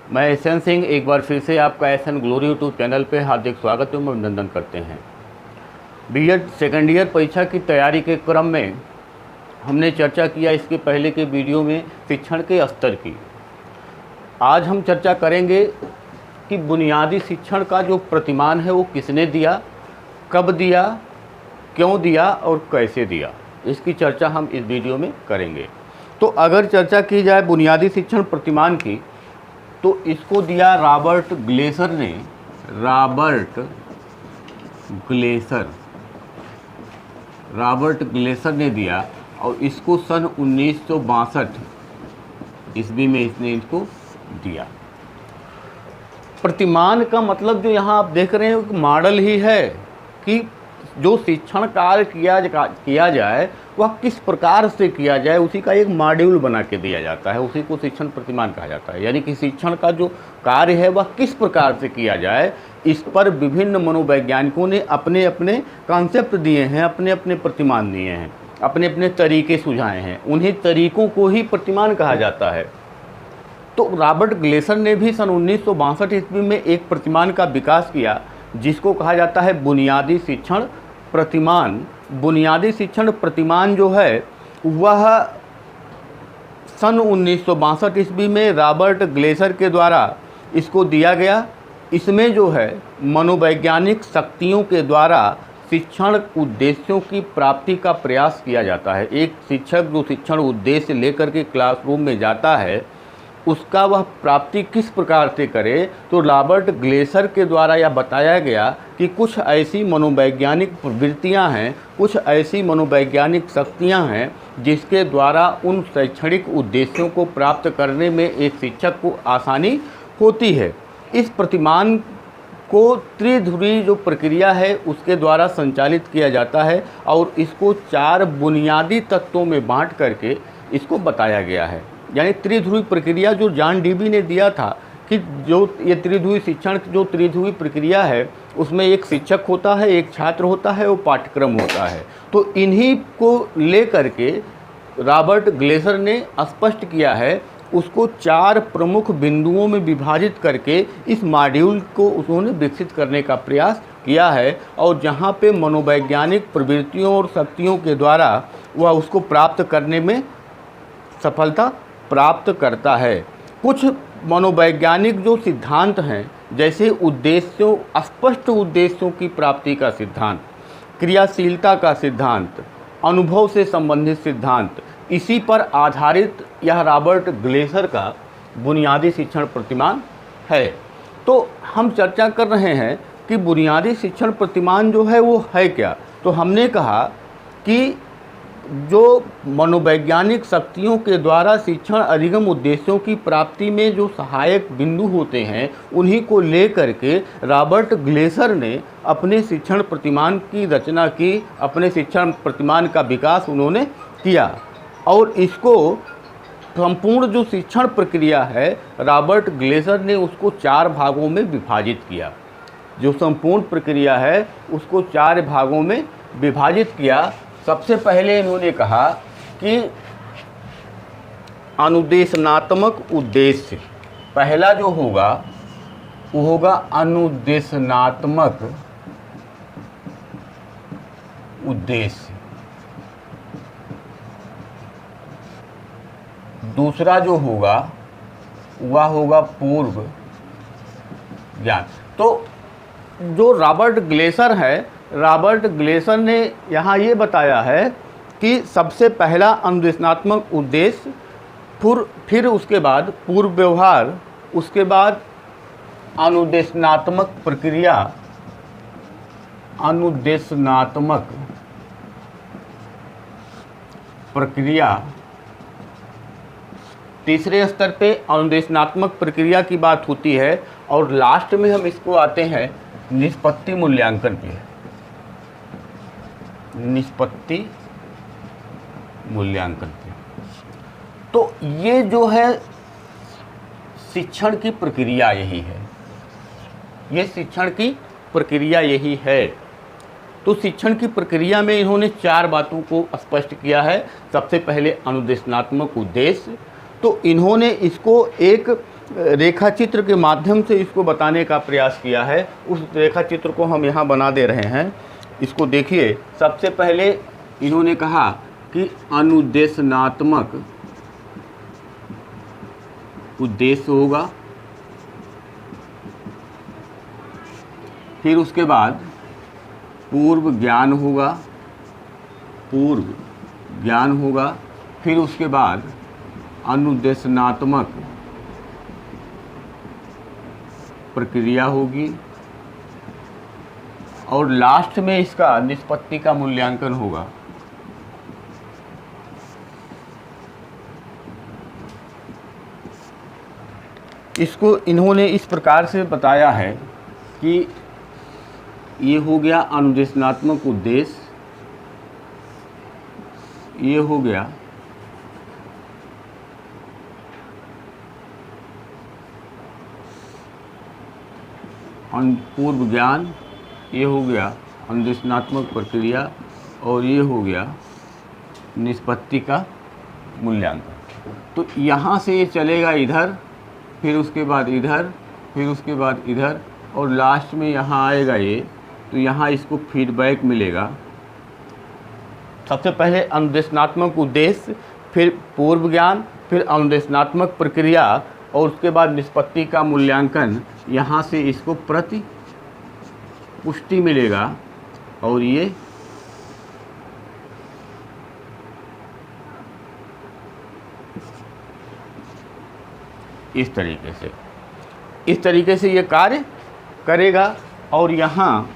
मैं एसएन सिंह एक बार फिर से आपका एसएन ग्लोरी यूट्यूब चैनल पे हार्दिक स्वागत एवं अभिनंदन करते हैं। बीएड सेकेंड ईयर परीक्षा की तैयारी के क्रम में हमने चर्चा किया इसके पहले के वीडियो में शिक्षण के स्तर की। आज हम चर्चा करेंगे कि बुनियादी शिक्षण का जो प्रतिमान है वो किसने दिया, कब दिया, क्यों दिया और कैसे दिया, इसकी चर्चा हम इस वीडियो में करेंगे। तो अगर चर्चा की जाए बुनियादी शिक्षण प्रतिमान की, तो इसको दिया रॉबर्ट ग्लेसर ने। रॉबर्ट ग्लेसर ने दिया और इसको सन 1962 ईस्वी में इसने इसको दिया। प्रतिमान का मतलब जो यहाँ आप देख रहे हैं एक मॉडल ही है कि जो शिक्षण कार्य किया जाए वह किस प्रकार से किया जाए, उसी का एक मॉड्यूल बना के दिया जाता है, उसी को शिक्षण प्रतिमान कहा जाता है। यानी कि शिक्षण का जो कार्य है वह किस प्रकार से किया जाए, इस पर विभिन्न मनोवैज्ञानिकों ने अपने अपने कॉन्सेप्ट दिए हैं, अपने अपने प्रतिमान दिए हैं, अपने अपने तरीके सुझाए हैं। उन्हीं तरीकों को ही प्रतिमान कहा जाता है। तो रॉबर्ट ग्लेसर ने भी सन 1962 ईस्वी में एक प्रतिमान का विकास किया जिसको कहा जाता है बुनियादी शिक्षण प्रतिमान। बुनियादी शिक्षण प्रतिमान जो है वह सन 1962 ईस्वी में रॉबर्ट ग्लेसर के द्वारा इसको दिया गया। इसमें जो है मनोवैज्ञानिक शक्तियों के द्वारा शिक्षण उद्देश्यों की प्राप्ति का प्रयास किया जाता है। एक शिक्षक जो शिक्षण उद्देश्य लेकर के क्लासरूम में जाता है उसका वह प्राप्ति किस प्रकार से करे, तो रॉबर्ट ग्लेसर के द्वारा यह बताया गया कि कुछ ऐसी मनोवैज्ञानिक प्रवृत्तियां हैं, कुछ ऐसी मनोवैज्ञानिक शक्तियां हैं जिसके द्वारा उन शैक्षणिक उद्देश्यों को प्राप्त करने में एक शिक्षक को आसानी होती है। इस प्रतिमान को त्रिध्रुवी जो प्रक्रिया है उसके द्वारा संचालित किया जाता है और इसको 4 बुनियादी तत्वों में बांट करके इसको बताया गया है। यानी त्रिध्रुवी प्रक्रिया जो जॉन डीबी ने दिया था कि जो ये त्रिध्रुवी शिक्षण जो त्रिध्रुवी प्रक्रिया है उसमें एक शिक्षक होता है, एक छात्र होता है, वो पाठ्यक्रम होता है। तो इन्हीं को ले करके रॉबर्ट ग्लेसर ने स्पष्ट किया है, उसको 4 प्रमुख बिंदुओं में विभाजित करके इस मॉड्यूल को उन्होंने विकसित करने का प्रयास किया है और जहाँ पे मनोवैज्ञानिक प्रवृत्तियों और शक्तियों के द्वारा वह उसको प्राप्त करने में सफलता प्राप्त करता है। कुछ मनोवैज्ञानिक जो सिद्धांत हैं जैसे उद्देश्यों, स्पष्ट उद्देश्यों की प्राप्ति का सिद्धांत, क्रियाशीलता का सिद्धांत, अनुभव से संबंधित सिद्धांत, इसी पर आधारित यह रॉबर्ट ग्लेसर का बुनियादी शिक्षण प्रतिमान है। तो हम चर्चा कर रहे हैं कि बुनियादी शिक्षण प्रतिमान जो है वो है क्या। तो हमने कहा कि जो मनोवैज्ञानिक शक्तियों के द्वारा शिक्षण अधिगम उद्देश्यों की प्राप्ति में जो सहायक बिंदु होते हैं उन्हीं को लेकर के रॉबर्ट ग्लेसर ने अपने शिक्षण प्रतिमान की रचना की, अपने शिक्षण प्रतिमान का विकास उन्होंने किया और इसको संपूर्ण जो शिक्षण प्रक्रिया है रॉबर्ट ग्लेसर ने उसको 4 भागों में विभाजित किया। जो संपूर्ण प्रक्रिया है उसको 4 भागों में विभाजित किया। सबसे पहले इन्होंने कहा कि अनुदेशनात्मक उद्देश्य, पहला जो होगा वो होगा अनुदेशनात्मक उद्देश्य। दूसरा जो होगा वह होगा पूर्व ज्ञान। तो जो रॉबर्ट ग्लेसर है, रॉबर्ट ग्लेसर ने यहाँ ये बताया है कि सबसे पहला अनुदेशनात्मक उद्देश्य, फिर उसके बाद पूर्व व्यवहार, उसके बाद अनुदेशनात्मक प्रक्रिया, अनुदेशनात्मक प्रक्रिया, तीसरे स्तर पे अनुदेशनात्मक प्रक्रिया की बात होती है और लास्ट में हम इसको आते हैं निष्पत्ति मूल्यांकन पे। निष्पत्ति मूल्यांकन पे। तो ये जो है शिक्षण की प्रक्रिया यही है, ये शिक्षण की प्रक्रिया यही है। तो शिक्षण की प्रक्रिया में इन्होंने 4 बातों को स्पष्ट किया है। सबसे पहले अनुदेशनात्मक उद्देश्य, तो इन्होंने इसको एक रेखा चित्र के माध्यम से इसको बताने का प्रयास किया है। उस रेखा चित्र को हम यहाँ बना दे रहे हैं। इसको देखिए, सबसे पहले इन्होंने कहा कि अनुदेशनात्मक उद्देश्य होगा, फिर उसके बाद पूर्व ज्ञान होगा, फिर उसके बाद अनुदेशनात्मक प्रक्रिया होगी और लास्ट में इसका निष्पत्ति का मूल्यांकन होगा। इसको इन्होंने इस प्रकार से बताया है कि ये हो गया अनुदेशनात्मक उद्देश्य, ये हो गया पूर्व ज्ञान, ये हो गया अनुदेशनात्मक प्रक्रिया और ये हो गया निष्पत्ति का मूल्यांकन। तो यहाँ से ये चलेगा इधर, फिर उसके बाद इधर, फिर उसके बाद इधर और लास्ट में यहाँ आएगा ये। तो यहाँ इसको फीडबैक मिलेगा। सबसे पहले अनुदेशनात्मक उद्देश्य, फिर पूर्व ज्ञान, फिर अनुदेशनात्मक प्रक्रिया और उसके बाद निष्पत्ति का मूल्यांकन। यहाँ से इसको प्रति पुष्टि मिलेगा और ये इस तरीके से ये कार्य करेगा और यहाँ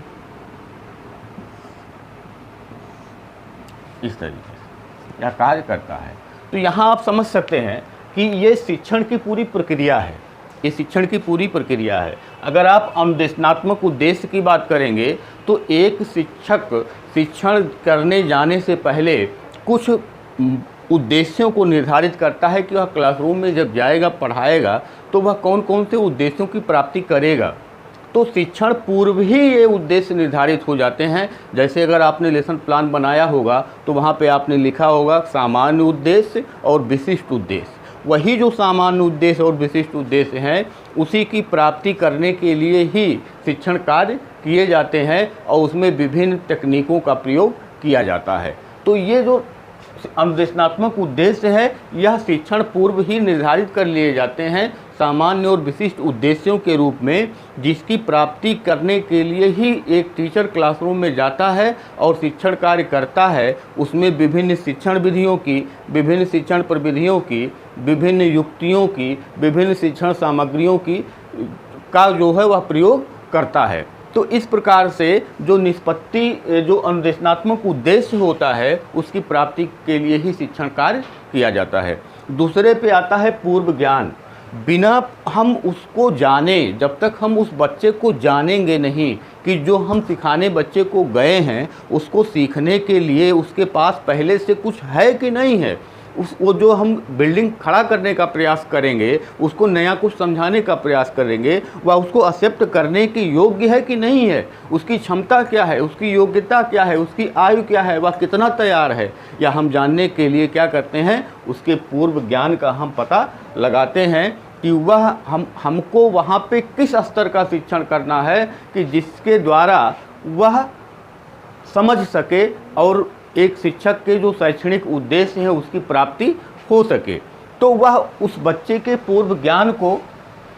इस तरीके से यह कार्य करता है। तो यहाँ आप समझ सकते हैं कि ये शिक्षण की पूरी प्रक्रिया है, ये शिक्षण की पूरी प्रक्रिया है। अगर आप अनुदेशनात्मक उद्देश्य की बात करेंगे तो एक शिक्षक शिक्षण करने जाने से पहले कुछ उद्देश्यों को निर्धारित करता है कि वह क्लासरूम में जब जाएगा पढ़ाएगा तो वह कौन कौन से उद्देश्यों की प्राप्ति करेगा। तो शिक्षण पूर्व ही ये उद्देश्य निर्धारित हो जाते हैं। जैसे अगर आपने लेसन प्लान बनाया होगा तो वहाँ पे आपने लिखा होगा सामान्य उद्देश्य और विशिष्ट उद्देश्य। वही जो सामान्य उद्देश्य और विशिष्ट उद्देश्य हैं उसी की प्राप्ति करने के लिए ही शिक्षण कार्य किए जाते हैं और उसमें विभिन्न तकनीकों का प्रयोग किया जाता है। तो ये जो अनुदेशनात्मक उद्देश्य है यह शिक्षण पूर्व ही निर्धारित कर लिए जाते हैं सामान्य और विशिष्ट उद्देश्यों के रूप में, जिसकी प्राप्ति करने के लिए ही एक टीचर क्लासरूम में जाता है और शिक्षण कार्य करता है। उसमें विभिन्न शिक्षण विधियों की, विभिन्न शिक्षण प्रविधियों की, विभिन्न युक्तियों की, विभिन्न शिक्षण सामग्रियों की का जो है वह प्रयोग करता है। तो इस प्रकार से जो निष्पत्ति, जो अनुदेशनात्मक उद्देश्य होता है उसकी प्राप्ति के लिए ही शिक्षण कार्य किया जाता है। दूसरे पे आता है पूर्व ज्ञान। बिना हम उसको जाने, जब तक हम उस बच्चे को जानेंगे नहीं कि जो हम सिखाने बच्चे को गए हैं उसको सीखने के लिए उसके पास पहले से कुछ है कि नहीं है, वो जो हम बिल्डिंग खड़ा करने का प्रयास करेंगे, उसको नया कुछ समझाने का प्रयास करेंगे, वह उसको एक्सेप्ट करने के योग्य है कि नहीं है, उसकी क्षमता क्या है, उसकी योग्यता क्या है, उसकी आयु क्या है, वह कितना तैयार है, या हम जानने के लिए क्या करते हैं, उसके पूर्व ज्ञान का हम पता लगाते हैं कि वह हमको वहाँ पे किस स्तर का शिक्षण करना है कि जिसके द्वारा वह समझ सके और एक शिक्षक के जो शैक्षणिक उद्देश्य है उसकी प्राप्ति हो सके। तो वह उस बच्चे के पूर्व ज्ञान को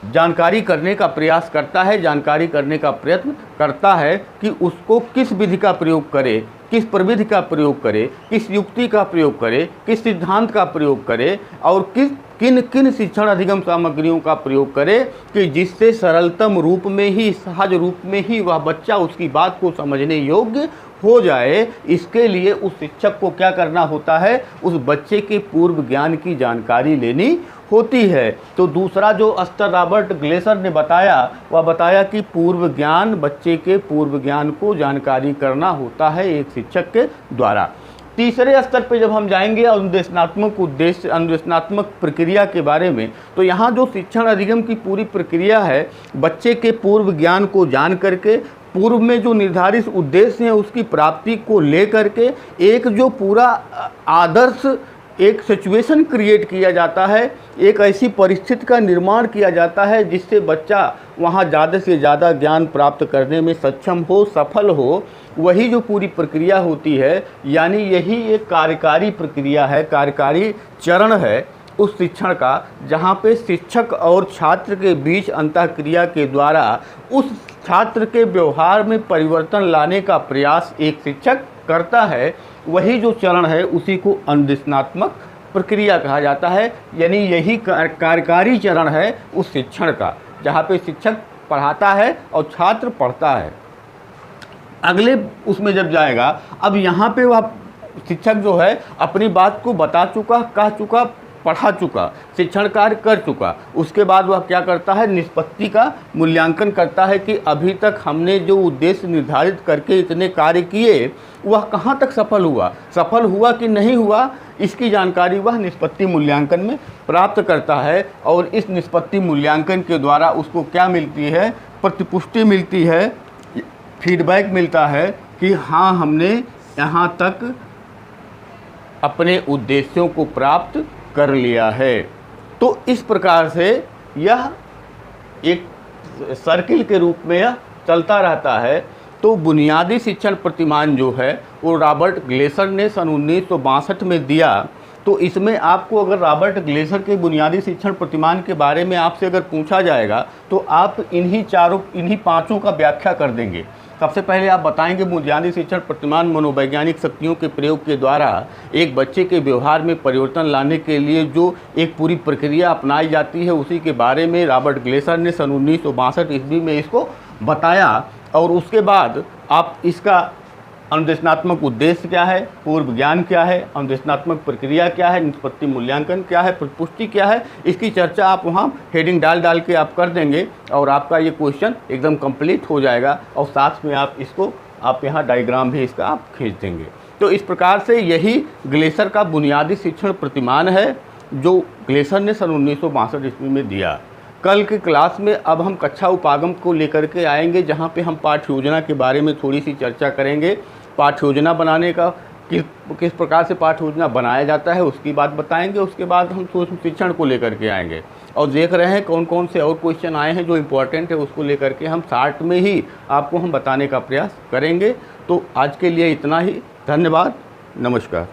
जानकारी करने का प्रयास करता है, जानकारी करने का प्रयत्न करता है कि उसको किस विधि का प्रयोग करे, किस प्रविधि का प्रयोग करे, किस युक्ति का प्रयोग करे, किस सिद्धांत का प्रयोग करे और किन किन शिक्षण अधिगम सामग्रियों का प्रयोग करे कि जिससे सरलतम रूप में ही, सहज रूप में ही वह बच्चा उसकी बात को समझने योग्य हो जाए। इसके लिए उस शिक्षक को क्या करना होता है, उस बच्चे के पूर्व ज्ञान की जानकारी लेनी होती है। तो दूसरा जो स्तर रॉबर्ट ग्लेसर ने बताया, वह बताया कि पूर्व ज्ञान, बच्चे के पूर्व ज्ञान को जानकारी करना होता है एक शिक्षक के द्वारा। तीसरे स्तर पे जब हम जाएंगे अनुदेशनात्मक उद्देश्य, अनुदेशनात्मक प्रक्रिया के बारे में, तो यहाँ जो शिक्षण अधिगम की पूरी प्रक्रिया है, बच्चे के पूर्व ज्ञान को जान करके पूर्व में जो निर्धारित उद्देश्य हैं उसकी प्राप्ति को ले करके एक जो पूरा आदर्श एक सिचुएशन क्रिएट किया जाता है, एक ऐसी परिस्थिति का निर्माण किया जाता है जिससे बच्चा वहाँ ज़्यादा से ज़्यादा ज्ञान प्राप्त करने में सक्षम हो, सफल हो। वही जो पूरी प्रक्रिया होती है, यानी यही एक कार्यकारी प्रक्रिया है, कार्यकारी चरण है उस शिक्षण का, जहाँ पे शिक्षक और छात्र के बीच अंतःक्रिया के द्वारा उस छात्र के व्यवहार में परिवर्तन लाने का प्रयास एक शिक्षक करता है। वही जो चरण है उसी को अनुदेशनात्मक प्रक्रिया कहा जाता है, यानी यही कार्यकारी चरण है उस शिक्षण का, जहाँ पे शिक्षक पढ़ाता है और छात्र पढ़ता है। अगले उसमें जब जाएगा, अब यहाँ पे वह शिक्षक जो है अपनी बात को बता चुका, कह चुका, पढ़ा चुका, शिक्षण कार्य कर चुका, उसके बाद वह क्या करता है, निष्पत्ति का मूल्यांकन करता है कि अभी तक हमने जो उद्देश्य निर्धारित करके इतने कार्य किए वह कहाँ तक सफल हुआ कि नहीं हुआ, इसकी जानकारी वह निष्पत्ति मूल्यांकन में प्राप्त करता है। और इस निष्पत्ति मूल्यांकन के द्वारा उसको क्या मिलती है, प्रतिपुष्टि मिलती है, फीडबैक मिलता है कि हाँ हमने यहाँ तक अपने उद्देश्यों को प्राप्त कर लिया है। तो इस प्रकार से यह एक सर्किल के रूप में यह चलता रहता है। तो बुनियादी शिक्षण प्रतिमान जो है वो रॉबर्ट ग्लेसर ने सन 1962 में दिया। तो इसमें आपको अगर रॉबर्ट ग्लेसर के बुनियादी शिक्षण प्रतिमान के बारे में आपसे अगर पूछा जाएगा तो आप इन्हीं पांचों का व्याख्या कर देंगे। सबसे पहले आप बताएंगे बुनियादी शिक्षण प्रतिमान मनोवैज्ञानिक शक्तियों के प्रयोग के द्वारा एक बच्चे के व्यवहार में परिवर्तन लाने के लिए जो एक पूरी प्रक्रिया अपनाई जाती है उसी के बारे में रॉबर्ट ग्लेसर ने सन 1962 ईस्वी में इसको बताया। और उसके बाद आप इसका अनुदेशनात्मक उद्देश्य क्या है, पूर्व ज्ञान क्या है, अनुदेशनात्मक प्रक्रिया क्या है, निष्पत्ति मूल्यांकन क्या है, प्रतिपुष्टि क्या है, इसकी चर्चा आप वहाँ हेडिंग डाल के आप कर देंगे और आपका ये क्वेश्चन एकदम कंप्लीट हो जाएगा। और साथ में आप यहाँ डायग्राम भी इसका आप खींच देंगे। तो इस प्रकार से यही ग्लेसर का बुनियादी शिक्षण प्रतिमान है जो ग्लेसर ने सन 1962 ईस्वी में दिया। कल की क्लास में अब हम कक्षा उपागम को लेकर के आएंगे, जहाँ पे हम पाठ्य योजना के बारे में थोड़ी सी चर्चा करेंगे। पाठ्य योजना बनाने का किस प्रकार से पाठ्य योजना बनाया जाता है उसकी बात बताएंगे। उसके बाद हम सूक्ष्म शिक्षण को लेकर के आएंगे और देख रहे हैं कौन कौन से और क्वेश्चन आए हैं जो इम्पोर्टेंट है, उसको लेकर के हम शार्ट में ही आपको हम बताने का प्रयास करेंगे। तो आज के लिए इतना ही। धन्यवाद, नमस्कार।